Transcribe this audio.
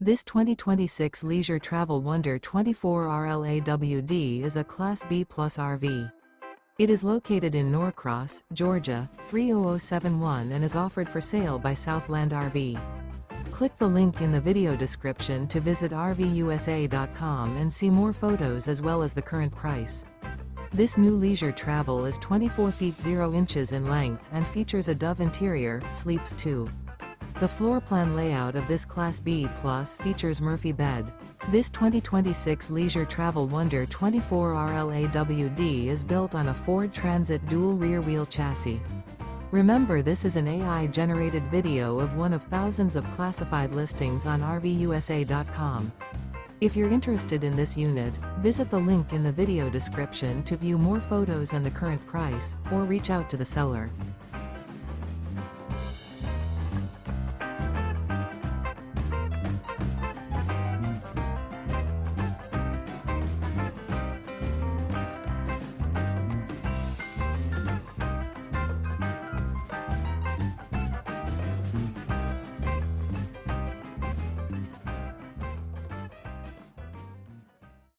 This 2026 Leisure Travel Wonder 24RLAWD is a Class B Plus RV. It is located in Norcross, Georgia, 30071 and is offered for sale by Southland RV. Click the link in the video description to visit RVUSA.com and see more photos as well as the current price. This new leisure travel is 24 feet 0 inches in length and features a Dove interior, sleeps 2. The floor plan layout of this Class B Plus features Murphy bed. This 2026 Leisure Travel Wonder 24RLAWD is built on a Ford Transit dual rear wheel chassis. Remember, this is an AI-generated video of one of thousands of classified listings on RVUSA.com. If you're interested in this unit, visit the link in the video description to view more photos and the current price, or reach out to the seller.